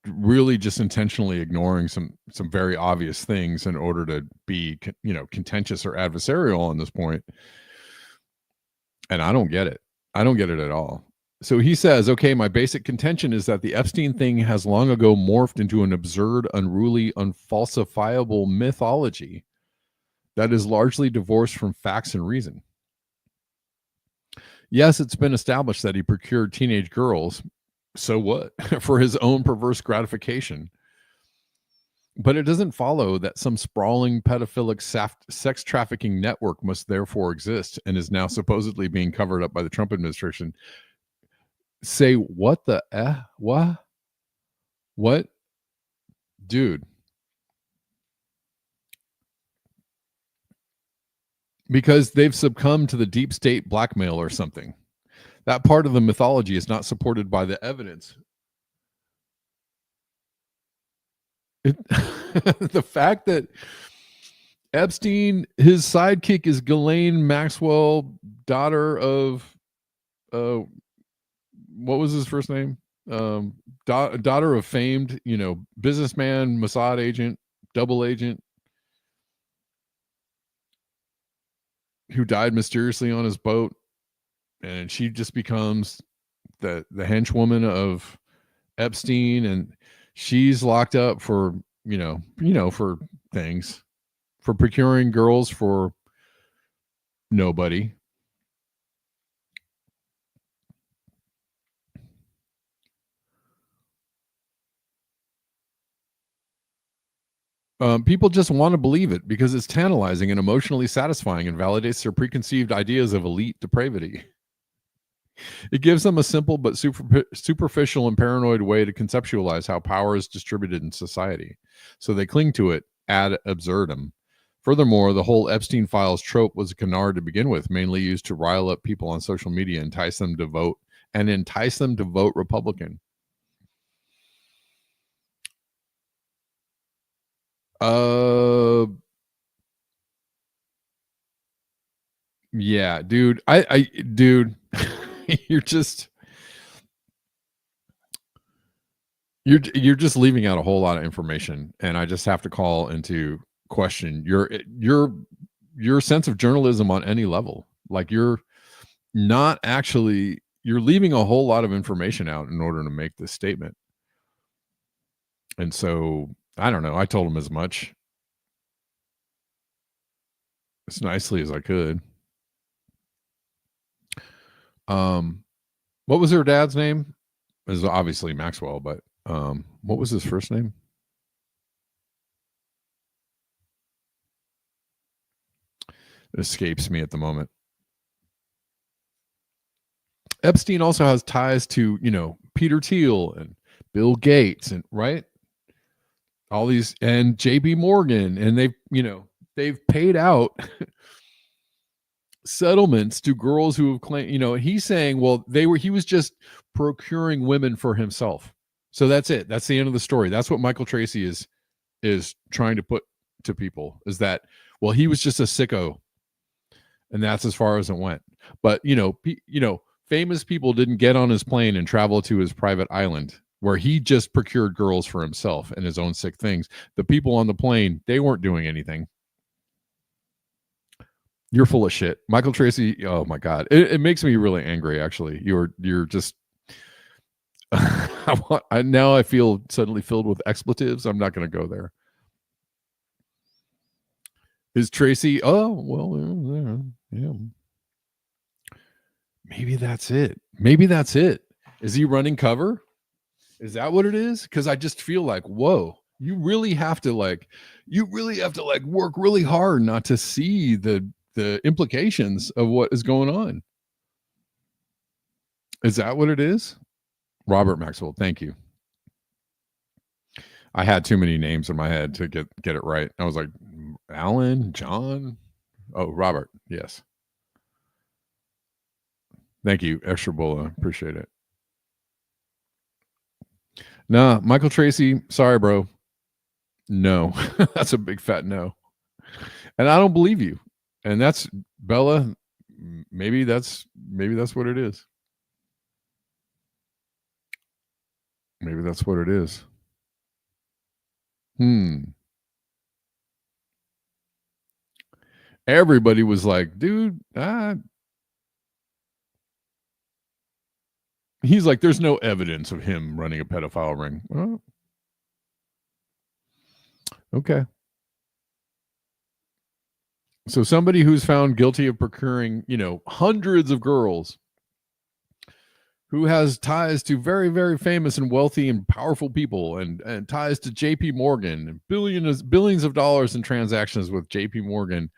really just intentionally ignoring some very obvious things in order to be contentious or adversarial on this point. And I don't get it. I don't get it at all. So he says, okay, my basic contention is that the Epstein thing has long ago morphed into an absurd, unruly, unfalsifiable mythology that is largely divorced from facts and reason. Yes, it's been established that he procured teenage girls, so what, for his own perverse gratification. But it doesn't follow that some sprawling pedophilic sex trafficking network must therefore exist and is now supposedly being covered up by the Trump administration. Say what the what? Dude. Because they've succumbed to the deep state blackmail or something. That part of the mythology is not supported by the evidence. The fact that Epstein, his sidekick is Ghislaine Maxwell, daughter of what was his first name? Daughter of famed, businessman, Mossad agent, double agent, who died mysteriously on his boat, and she just becomes the henchwoman of Epstein, and she's locked up for for things, for procuring girls for nobody. People just want to believe it because it's tantalizing and emotionally satisfying and validates their preconceived ideas of elite depravity. It gives them a simple but superficial and paranoid way to conceptualize how power is distributed in society. So they cling to it ad absurdum. Furthermore, the whole Epstein files trope was a canard to begin with, mainly used to rile up people on social media, entice them to vote Republican. Yeah, dude. Dude, you're just leaving out a whole lot of information, and I just have to call into question your sense of journalism on any level. Like you're leaving a whole lot of information out in order to make this statement. And so I don't know. I told him as much as nicely as I could. What was her dad's name? It was obviously Maxwell, but what was his first name? It escapes me at the moment. Epstein also has ties to, Peter Thiel and Bill Gates, and right? All these, and JP Morgan, and they've paid out settlements to girls who have claimed, he's saying, well, he was just procuring women for himself. So that's it. That's the end of the story. That's what Michael Tracy is trying to put to people, is that, well, he was just a sicko, and that's as far as it went. But famous people didn't get on his plane and travel to his private island where he just procured girls for himself and his own sick things. The people on the plane, they weren't doing anything. You're full of shit, Michael Tracy. Oh my God, it makes me really angry. Actually, you're just. Now I feel suddenly filled with expletives. I'm not going to go there. Is Tracy? Oh well, yeah. Maybe that's it. Is he running cover? Is that what it is? Because I just feel like, whoa, you really have to work really hard not to see the implications of what is going on. Is that what it is? Robert Maxwell, thank you. I had too many names in my head to get it right. I was like, Alan, John. Oh, Robert. Yes. Thank you, Extra Bola. Appreciate it. Nah, Michael Tracy. Sorry, bro. No, that's a big fat no. And I don't believe you. And that's Bella. Maybe that's what it is. Maybe that's what it is. Everybody was like, dude, he's like, there's no evidence of him running a pedophile ring. Well, okay. So somebody who's found guilty of procuring, hundreds of girls, who has ties to very, very famous and wealthy and powerful people, and ties to JP Morgan, and billions of dollars in transactions with JP Morgan,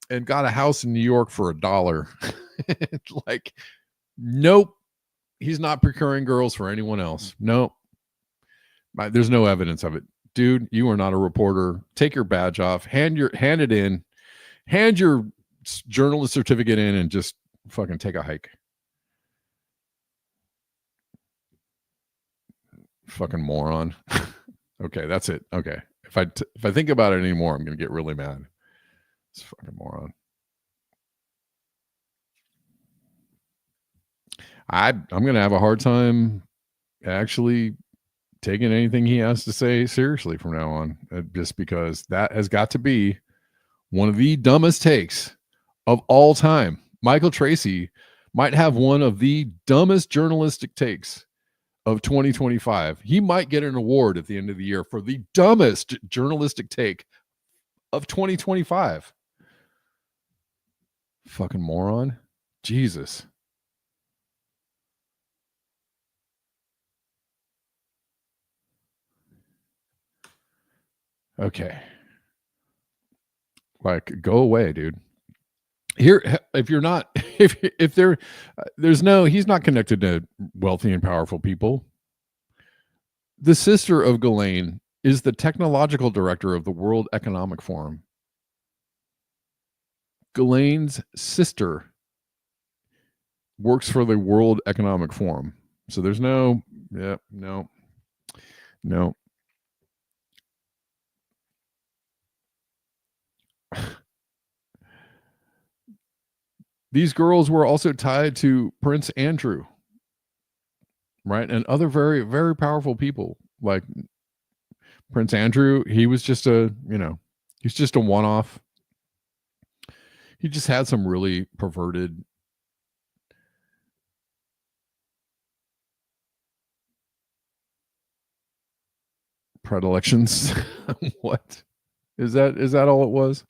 and got a house in New York for $1. Like, nope, he's not procuring girls for anyone else. Nope. There's no evidence of it. Dude, you are not a reporter. Take your badge off, hand it in, hand your journalist certificate in, and just fucking take a hike. Fucking moron. Okay, that's it. Okay. If I think about it anymore, I'm going to get really mad. It's fucking moron. I'm going to have a hard time actually taking anything he has to say seriously from now on, just because that has got to be one of the dumbest takes of all time. Michael Tracy might have one of the dumbest journalistic takes of 2025. He might get an award at the end of the year for the dumbest journalistic take of 2025. Fucking moron. Jesus. Okay. Like, go away, dude. Here, if you're not, if there's no, he's not connected to wealthy and powerful people. The sister of Ghislaine is the technological director of the World Economic Forum. Ghislaine's sister works for the World Economic Forum. So there's no. These girls were also tied to Prince Andrew, right? And other very, very powerful people. Like Prince Andrew, he was just he's just a one-off. He just had some really perverted predilections. What is that? Is that all it was?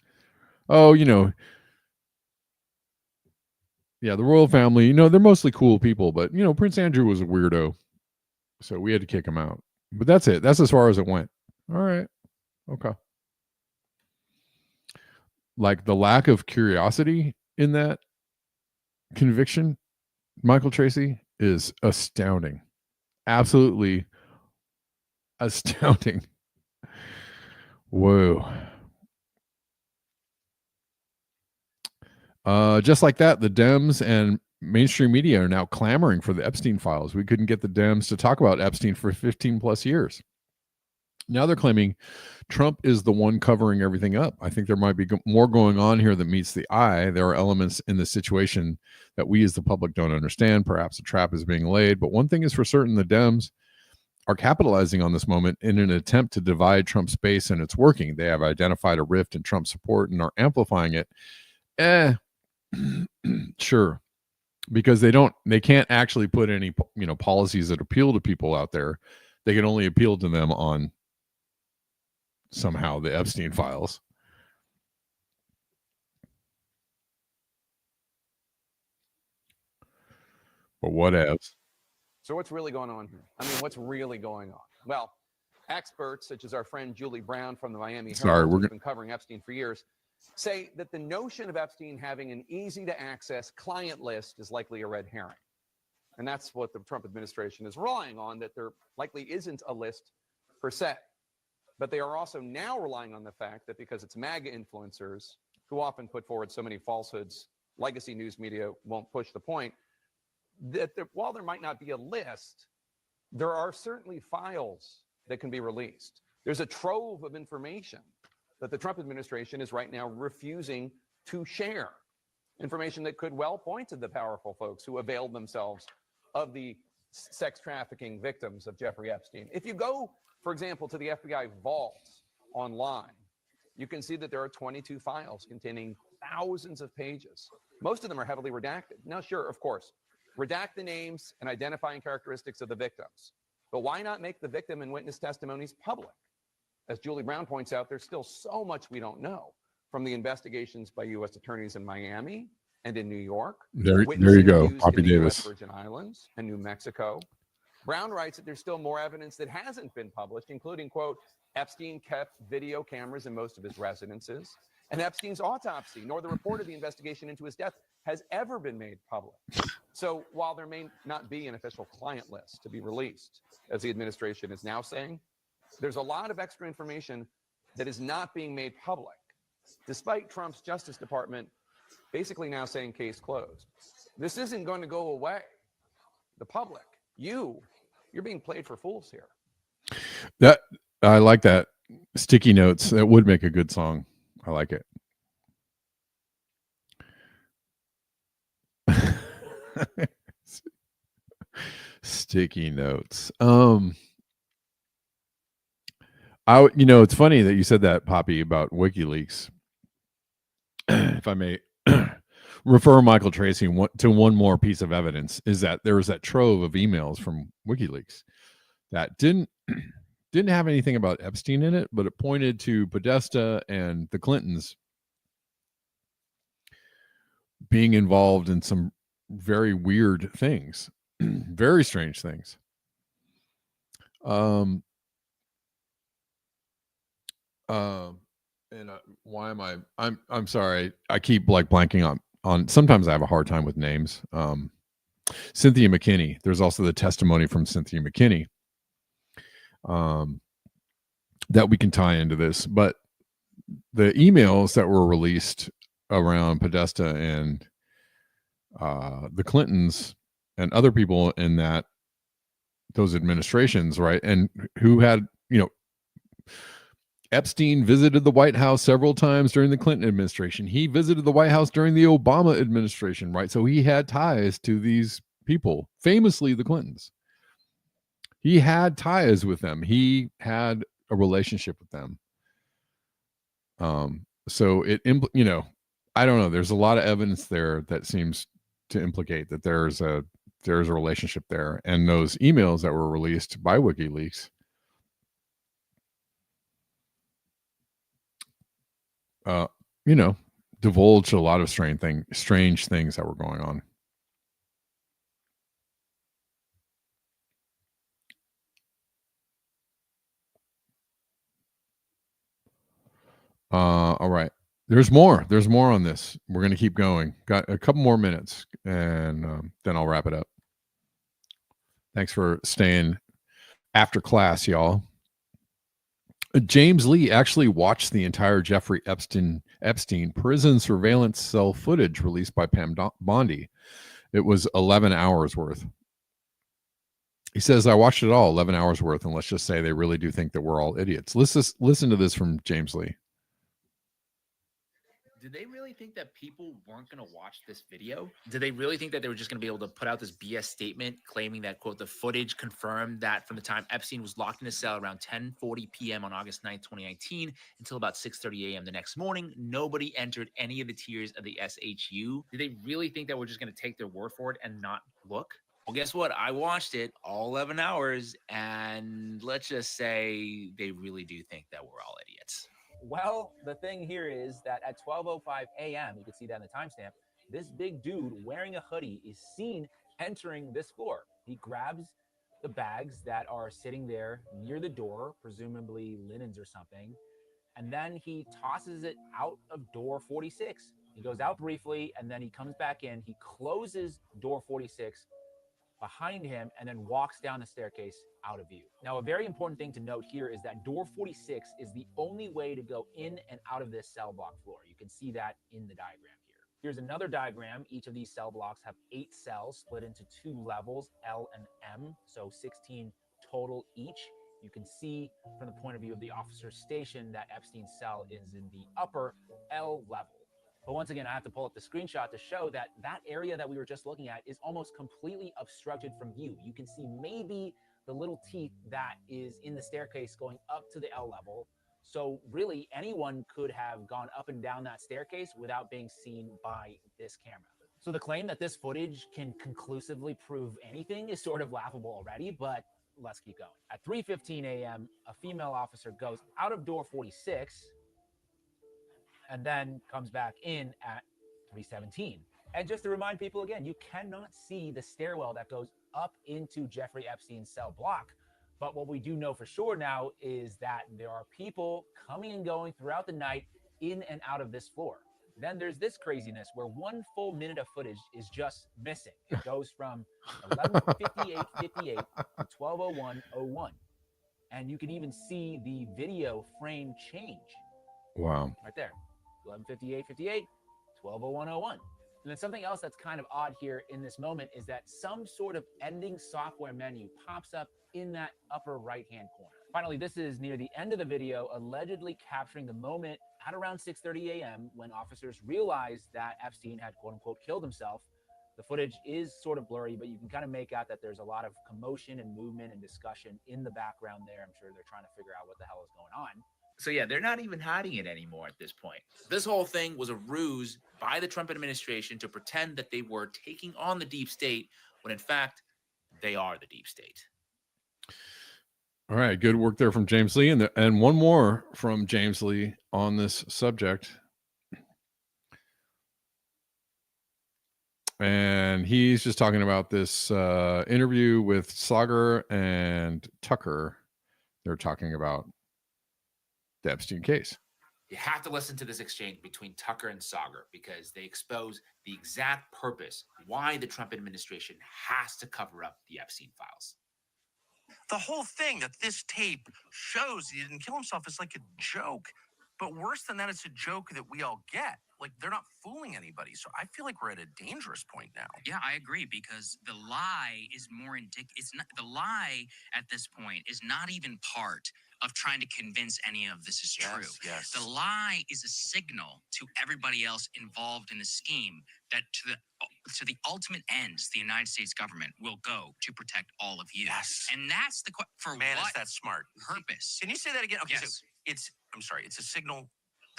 Oh, yeah, the royal family, they're mostly cool people, but Prince Andrew was a weirdo, so we had to kick him out. But that's it. That's as far as it went. All right. Okay. Like, the lack of curiosity in that conviction, Michael Tracy, is astounding. Absolutely astounding. Whoa. Just like that, the Dems and mainstream media are now clamoring for the Epstein files. We couldn't get the Dems to talk about Epstein for 15 plus years. Now they're claiming Trump is the one covering everything up. I think there might be more going on here than meets the eye. There are elements in the situation that we as the public don't understand. Perhaps a trap is being laid. But one thing is for certain, the Dems are capitalizing on this moment in an attempt to divide Trump's base, and it's working. They have identified a rift in Trump's support and are amplifying it. Sure. Because they can't actually put any, policies that appeal to people out there. They can only appeal to them on somehow the Epstein files. But what else? So what's really going on here? I mean, what's really going on? Well, experts such as our friend Julie Brown from the Miami Herald, who's been covering Epstein for years, say that the notion of Epstein having an easy-to-access client list is likely a red herring. And that's what the Trump administration is relying on, that there likely isn't a list per se. But they are also now relying on the fact that because it's MAGA influencers who often put forward so many falsehoods, legacy news media won't push the point, that while there might not be a list, there are certainly files that can be released. There's a trove of information that the Trump administration is right now refusing to share. Information that could well point to the powerful folks who availed themselves of the sex trafficking victims of Jeffrey Epstein. If you go, for example, to the FBI vault online, you can see that there are 22 files containing thousands of pages. Most of them are heavily redacted. Now, sure, of course, redact the names and identifying characteristics of the victims. But why not make the victim and witness testimonies public? As Julie Brown points out, there's still so much we don't know from the investigations by U.S. attorneys in Miami and in New York. There you go, Poppy Davis. Virgin Islands and New Mexico. Brown writes that there's still more evidence that hasn't been published, including, quote, Epstein kept video cameras in most of his residences, and Epstein's autopsy, nor the report of the investigation into his death, has ever been made public. So while there may not be an official client list to be released, as the administration is now saying, there's a lot of extra information that is not being made public, despite Trump's Justice Department basically now saying case closed. This isn't going to go away. The public, you're being played for fools here. That I like that. Sticky Notes. That would make a good song. I like it. Sticky Notes. It's funny that you said that, Poppy, about WikiLeaks. If I may refer Michael Tracy to one more piece of evidence, is that there was that trove of emails from WikiLeaks that didn't have anything about Epstein in it, but it pointed to Podesta and the Clintons being involved in some very weird things, very strange things. Why am I'm sorry. I keep like blanking on sometimes I have a hard time with names. Cynthia McKinney. There's also the testimony from Cynthia McKinney that we can tie into this, but the emails that were released around Podesta and the Clintons and other people in those administrations, right? And who had, Epstein visited the White House several times during the Clinton administration. He visited the White House during the Obama administration, right? So he had ties to these people, famously the Clintons. He had ties with them. He had a relationship with them. So I don't know. There's a lot of evidence there that seems to implicate that there's a relationship there. And those emails that were released by WikiLeaks, divulged a lot of strange things that were going on. All right. There's more on this. We're going to keep going. Got a couple more minutes and then I'll wrap it up. Thanks for staying after class, y'all. James Lee actually watched the entire Jeffrey Epstein prison surveillance cell footage released by Pam Bondi. It was 11 hours worth. He says, I watched it all, 11 hours worth, and let's just say they really do think that we're all idiots. Let's just listen to this from James Lee. Did they really think that people weren't going to watch this video? Did they really think that they were just going to be able to put out this BS statement claiming that, quote, the footage confirmed that from the time Epstein was locked in a cell around 10:40 p.m. on August 9th, 2019 until about 6:30 a.m. the next morning, nobody entered any of the tiers of the SHU? Did they really think that we're just going to take their word for it and not look? Well, guess what? I watched it all 11 hours, and let's just say they really do think that we're all idiots. Well, the thing here is that at 12:05 a.m., you can see that in the timestamp, this big dude wearing a hoodie is seen entering this floor. He grabs the bags that are sitting there near the door, presumably linens or something, and then he tosses it out of door 46. He goes out briefly, and then he comes back in. He closes door 46 behind him and then walks down the staircase out of view. Now, a very important thing to note here is that door 46 is the only way to go in and out of this cell block floor. You can see that in the diagram here. Here's another diagram. Each of these cell blocks have 8 cells split into 2 levels, L and M, so 16 total each. You can see from the point of view of the officer's station that Epstein's cell is in the upper L level. But once again, I have to pull up the screenshot to show that that area that we were just looking at is almost completely obstructed from view. You can see maybe the little teeth that is in the staircase going up to the L level. So really, anyone could have gone up and down that staircase without being seen by this camera. So the claim that this footage can conclusively prove anything is sort of laughable already, but let's keep going. At 3:15 a.m., a female officer goes out of door 46 and then comes back in at 3:17. And just to remind people again, you cannot see the stairwell that goes up into Jeffrey Epstein's cell block. But what we do know for sure now is that there are people coming and going throughout the night in and out of this floor. Then there's this craziness where 1 full minute of footage is just missing. It goes from 11:58:58 to 12:01:01. And you can even see the video frame change. Wow. Right there. 11:58:58, 12:01:01. And then something else that's kind of odd here in this moment is that some sort of ending software menu pops up in that upper right-hand corner. Finally, this is near the end of the video, allegedly capturing the moment at around 6:30 a.m. when officers realized that Epstein had quote-unquote killed himself. The footage is sort of blurry, but you can kind of make out that there's a lot of commotion and movement and discussion in the background there. I'm sure they're trying to figure out what the hell is going on. So yeah, they're not even hiding it anymore at this point. This whole thing was a ruse by the Trump administration to pretend that they were taking on the deep state when in fact they are the deep state. All right, good work there from James Lee, and one more from James Lee on this subject. And he's just talking about this interview with Sagar and Tucker. They're talking about the Epstein case. You have to listen to this exchange between Tucker and Sagar because they expose the exact purpose why the Trump administration has to cover up the Epstein files. The whole thing that this tape shows he didn't kill himself is like a joke. But worse than that, it's a joke that we all get. Like, they're not fooling anybody. So I feel like we're at a dangerous point now. Yeah, I agree, because the lie is more it's not the lie at this point is not even part of trying to convince any of this is true. Yes. The lie is a signal to everybody else involved in the scheme that to the ultimate ends, the United States government will go to protect all of you. Yes. And that's the for Man, what is that smart. purpose? Can you say that again? Okay, Yes. so I'm sorry, it's a signal.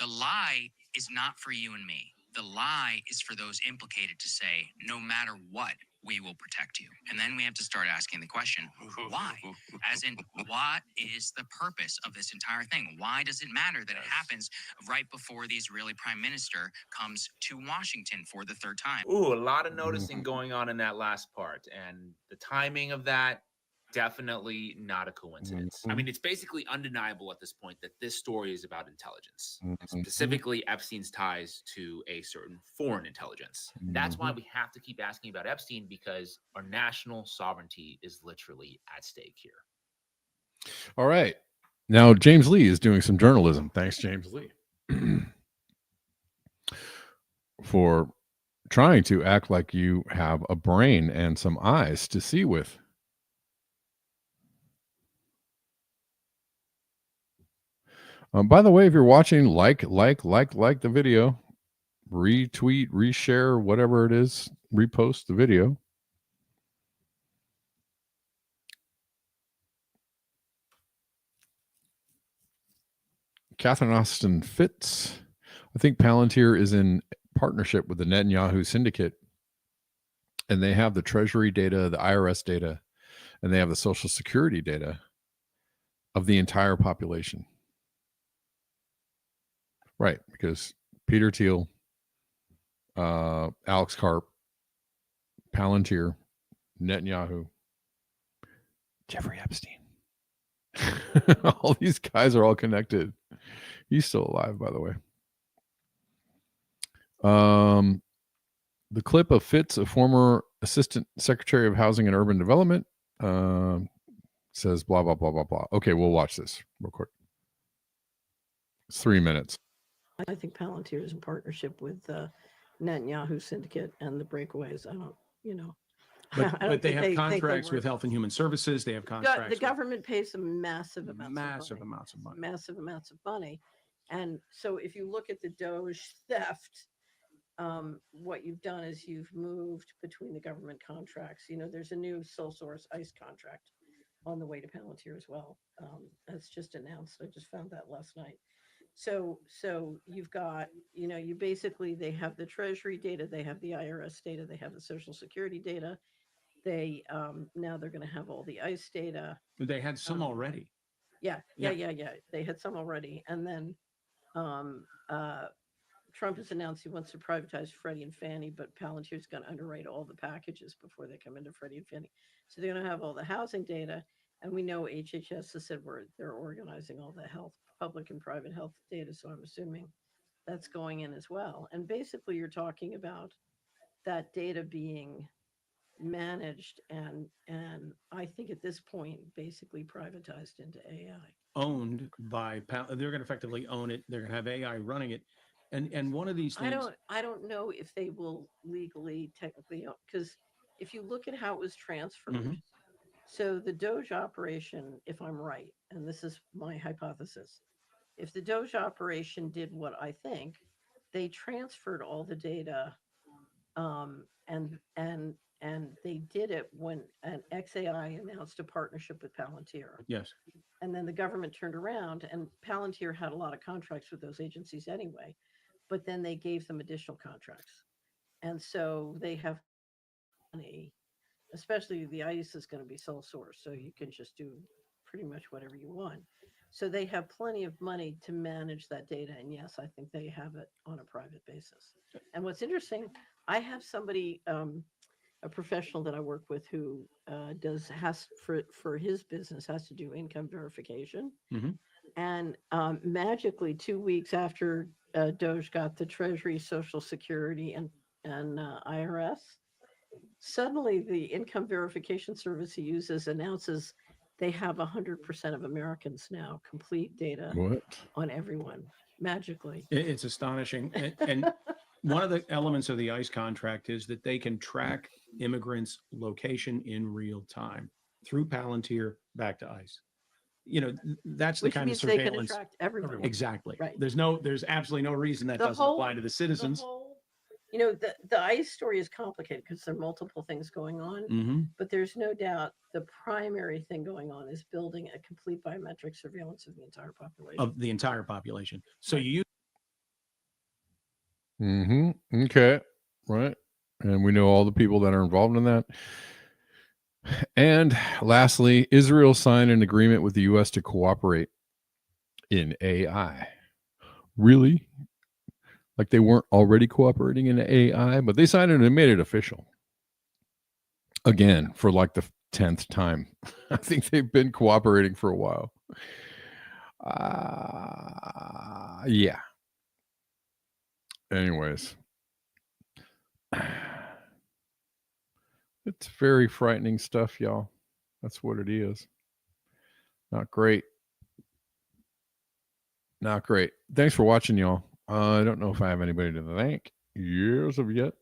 The lie is not for you and me. The lie is for those implicated to say, no matter what, we will protect you. And then we have to start asking the question, why? As in, what is the purpose of this entire thing? Why does it matter that it happens right before the Israeli prime minister comes to Washington for the 3rd time? Ooh, a lot of noticing going on in that last part. And the timing of that, definitely not a coincidence. I mean, it's basically undeniable at this point that this story is about intelligence, specifically Epstein's ties to a certain foreign intelligence. That's why we have to keep asking about Epstein, because our national sovereignty is literally at stake here. All right. Now, James Lee is doing some journalism. Thanks, James Lee, for trying to act like you have a brain and some eyes to see with. By the way, if you're watching, like the video, retweet, reshare, whatever it is, repost the video. Catherine Austin Fitz. I think Palantir is in partnership with the Netanyahu syndicate, and they have the Treasury data, the IRS data, and they have the Social Security data of the entire population. Right, because Peter Thiel, Alex Karp, Palantir, Netanyahu, Jeffrey Epstein. All these guys are all connected. He's still alive, by the way. The clip of Fitz, a former Assistant Secretary of Housing and Urban Development, says blah, blah, blah, blah, blah. Okay, we'll watch this real quick. It's 3 minutes. I think Palantir is in partnership with Netanyahu Syndicate and the breakaways. I don't, you know. But they have contracts with Health and Human Services. They have contracts. The government pays them massive amounts massive amounts of money. Massive amounts of money. And so if you look at the Doge theft, what you've done is you've moved between the government contracts. You know, there's a new sole source ICE contract on the way to Palantir as well. That's just announced. I just found that last night. So you've got, you know, you basically, they have the Treasury data, they have the IRS data, they have the Social Security data. They now they're going to have all the ICE data. They had some already. Yeah. They had some already, and then Trump has announced he wants to privatize Freddie and Fannie, but Palantir's going to underwrite all the packages before they come into Freddie and Fannie. So they're going to have all the housing data, and we know HHS has said they're organizing all the health, public and private health data. So I'm assuming that's going in as well. And basically, you're talking about that data being managed and I think at this point basically privatized into AI. Owned by they're going to effectively own it. They're going to have AI running it. And one of these things, I don't know if they will legally technically own, because if you look at how it was transferred, so the Doge operation, if I'm right, and this is my hypothesis, if the Doge operation did what I think, they transferred all the data and they did it when an XAI announced a partnership with Palantir. Yes. And then the government turned around, and Palantir had a lot of contracts with those agencies anyway, but then they gave them additional contracts. And so they have money, especially the ICE is going to be sole source, so you can just do pretty much whatever you want. So they have plenty of money to manage that data. And yes, I think they have it on a private basis. And what's interesting, I have somebody, a professional that I work with who for his business has to do income verification. And magically 2 weeks after Doge got the Treasury, Social Security, and IRS, suddenly the income verification service he uses announces they have 100% of Americans now complete data on everyone magically. It's astonishing. And one of the elements of the ICE contract is that they can track immigrants' location in real time through Palantir back to ICE. You know, that's the kind of surveillance. They can attract everyone. Exactly. Right. There's absolutely no reason that doesn't apply to the citizens. You know, the ICE story is complicated because there are multiple things going on, but there's no doubt the primary thing going on is building a complete biometric surveillance of the entire population. So you Okay. Right. And we know all the people that are involved in that. And lastly, Israel signed an agreement with the U.S. to cooperate in AI. Really? Like they weren't already cooperating in AI, but they signed it and made it official. Again, for like the 10th time. I think they've been cooperating for a while. Yeah. Anyways. It's very frightening stuff, y'all. That's what it is. Not great. Not great. Thanks for watching, y'all. I don't know if I have anybody to thank years of yet.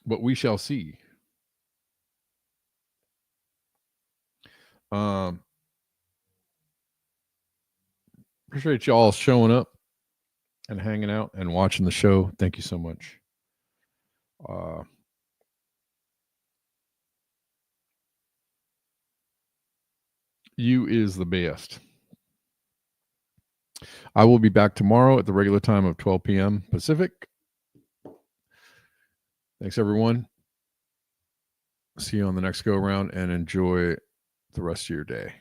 But we shall see. Appreciate y'all showing up and hanging out and watching the show. Thank you so much. You is the best. I will be back tomorrow at the regular time of 12 p.m. Pacific. Thanks, everyone. See you on the next go around and enjoy the rest of your day.